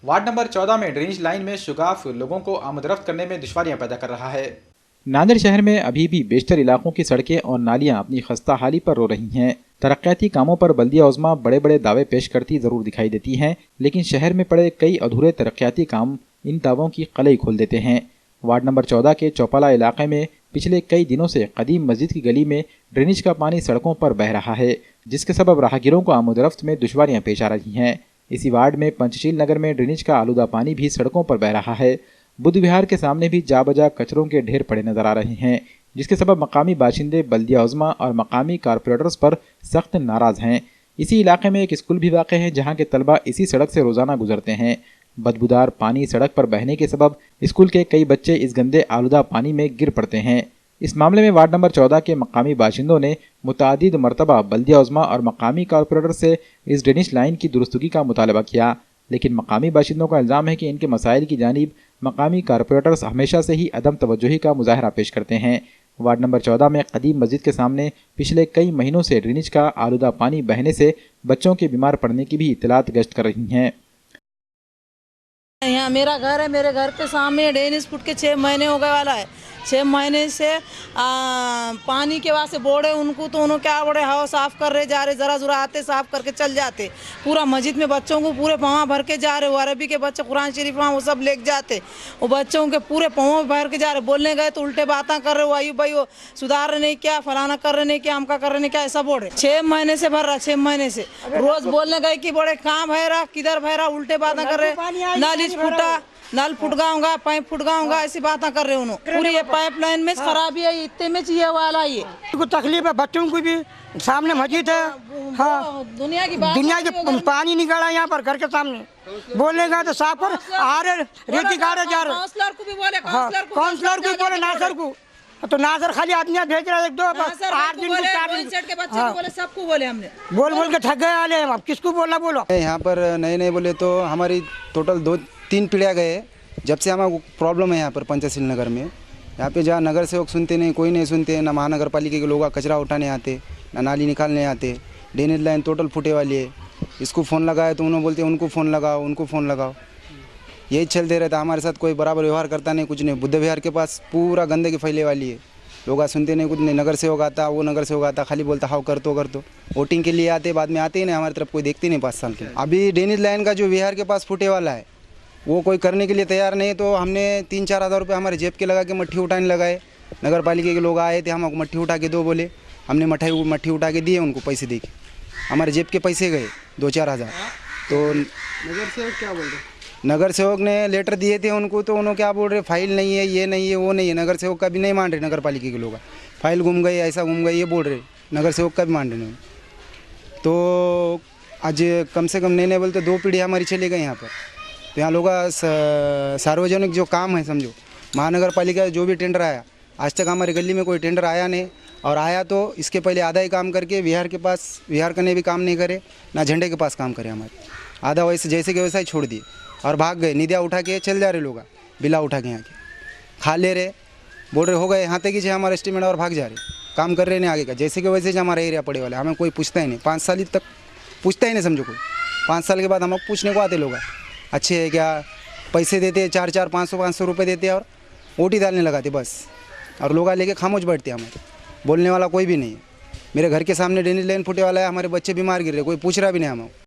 Ward number 14 में drainage line में शुगाफ लोगों को आमदरफ्त करने में दुश्वारियां पैदा कर रहा है। नांदेड़ शहर में अभी भी बेशतर इलाकों की सड़कें और नालियां अपनी खस्ता हाली पर रो रही हैं। तरक्याती कामों पर बल्दिया उज़्मा बड़े बड़े दावे पेश करती जरूर दिखाई देती हैं, लेकिन शहर में पड़े कई अधूरे तरक्याती काम इन दावों की कलई खोल देते हैं। वार्ड नंबर 14 के चौपाला इलाके में पिछले कई दिनों से कदीम मस्जिद की गली में ड्रेनेज का पानी सड़कों पर बह रहा है, जिसके सबब राहगीरों को आमदरफ्त में दुश्वारियां पेश आ रही हैं। इसी वार्ड में पंचशील नगर में ड्रेनेज का आलूदा पानी भी सड़कों पर बह रहा है। बुद्ध विहार के सामने भी जा बजा कचरों के ढेर पड़े नजर आ रहे हैं, जिसके सबब मकामी बाशिंदे बल्दिया उज़्मा और मकामी कारपोरेटर्स पर सख्त नाराज हैं। इसी इलाके में एक स्कूल भी वाक़ है, जहां के तलबा इसी सड़क से रोजाना गुजरते हैं। बदबूदार पानी सड़क पर बहने के सबब स्कूल के कई बच्चे इस गंदे आलूदा पानी में गिर पड़ते हैं। इस मामले में वार्ड नंबर 14 के मकामी बाशिंदों ने मुतादिद मरतबा बल्दिया उज़्मा और मकामी कारपोरेटर से इस ड्रेनेज लाइन की दुरुस्तगी का मुतालबा किया, लेकिन मकामी बाशिंदों का इल्ज़ाम है कि इनके मसाइल की जानिब मकामी कारपोरेटर्स हमेशा से ही अदम तवज्जुही का मुजाहरा पेश करते हैं। वार्ड नंबर 14 में कदीम मस्जिद के सामने पिछले कई महीनों से ड्रेनेज का आलूदा पानी बहने से बच्चों के बीमार पड़ने की भी इत्तलात गश्त कर रही हैं। यहाँ मेरा घर है, मेरे घर के सामने ड्रेनेज फुट के 6 महीने हो गए वाला है। 6 महीने से पानी के वास्ते बोड़े उनको तो उन्होंने क्या बोले हवा साफ कर रहे जा रहे, जरा जरा आते साफ करके चल जाते। पूरा मस्जिद में बच्चों को पूरे पाँव भर के जा रहे, वो अरबी के बच्चे कुरान शरीफ वो सब लेके जाते, वो बच्चों के पूरे पाँव भर के जा रहे। बोलने गए तो उल्टे बातें कर रहे, वो आयु भाई वो सुधार नहीं क्या, फलाना कर रहे नहीं क्या, हमका कर रहे नहीं क्या, ऐसा बोल रहे। 6 महीने से भर रहा, 6 महीने से रोज बोलने गए कि बोले कहाँ भय रहा, किधर भय रहा, उल्टे बातें कर रहे। नालीज फूटा, नल फुट गाऊंगा, पाइप फुट गाऊंगा, ऐसी बातें कर रहे उन्होंने। पूरी ये पाइपलाइन में खराबी है, इतने में चाहिए वाला ये को तकलीफ है, बच्चों को भी सामने मस्जिद है। हाँ, दुनिया की पानी निकाला यहाँ पर घर के सामने। बोलेगा तो साफ कर आ रहे, रेती गाड़े जा रहे। काउंसलर को भी बोले, काउंसलर को बोले, नासर को तो नासर खाली आदमी भेज रहा है, 1 2 8 दिन को 4 दिन के बच्चे को बोले, सबको बोले हमने। बोल के थक गए वाले हम, अब किसको बोलना बोलो। यहाँ पर नए बोले तो हमारी टोटल 2-3 पीढ़ियाँ गए जब से हमारा प्रॉब्लम है यहाँ पर पंचशील नगर में। यहाँ पे जहाँ नगर सेवक सुनते नहीं, कोई नहीं सुनते, ना महानगर पालिका के लोग कचरा उठाने आते, ना नाली निकालने आते। ड्रेनेज लाइन टोटल फूटे वाली है। इसको फ़ोन लगाए तो उन्होंने बोलते उनको फ़ोन लगाओ, उनको फ़ोन लगाओ, यही चलते रहता। हमारे साथ कोई बराबर व्यवहार करता नहीं, कुछ नहीं। बुद्ध विहार के पास पूरा गंदगी फैले वाली है, लोग सुनते नहीं, कुछ नहीं। नगर सेवक आता, वो नगर सेवक आता, खाली बोलता हाँ कर तो वोटिंग के लिए आते, बाद में आते ही नहीं, हमारी तरफ कोई देखते नहीं 5 साल के। अभी ड्रेनेज लाइन का जो विहार के पास फूटे वाला है वो कोई करने के लिए तैयार नहीं, तो हमने 3-4 हज़ार रुपये हमारे जेब के लगा के मट्ठी उठाने लगाए। नगर पालिका के लोग आए थे, हमको मट्ठी उठा के दो बोले, हमने मट्ठी उठा के दिए उनको, पैसे दे के हमारे जेब के पैसे गए 2-4 हज़ार। तो नगर सेवक क्या बोल रहे? नगर सेवक ने लेटर दिए थे उनको, तो उन्होंने क्या बोल रहे, फाइल नहीं है, ये नहीं है, वो नहीं है। नगर सेवक का भी नहीं मान रहे, नगर पालिका के लोग फाइल गुम गई, ऐसा गुम गई, ये बोल रहे, नगर सेवक का भी मान रहे। तो आज कम से कम नहीं बोलते 2 पीढ़ी हमारी चली गई यहाँ पर। तो यहाँ लोग सार्वजनिक जो काम है, समझो महानगर पालिका जो भी टेंडर आया, आज तक हमारी गली में कोई टेंडर आया नहीं, और आया तो इसके पहले आधा ही काम करके विहार के पास विहार करने भी काम नहीं करे, ना झंडे के पास काम करे। हमारे आधा वैसे जैसे कि वैसा ही छोड़ दिए और भाग गए। निधिया उठा के चल जा रहे लोग, बिला उठा के यहाँ के खा ले रहे, बोल रहे हो गए यहाँ तक ही हमारा एस्टिमेट, और भाग जा रहे, काम कर रहे नहीं आगे का, जैसे कि वैसे हमारा एरिया पड़े वाला। हमें कोई पूछता ही नहीं, 5 साल तक पूछता ही नहीं, समझो कोई। 5 साल के बाद हम पूछने को आते लोग, अच्छे है क्या, पैसे देते 4-4 500 रुपये देते और वोट ही डालने लगाते बस, और लोग लेके खामोश बैठते। हमें बोलने वाला कोई भी नहीं है। मेरे घर के सामने ड्रेनेज लाइन फूटे वाला है, हमारे बच्चे बीमार गिर रहे, कोई पूछ रहा भी नहीं हमें।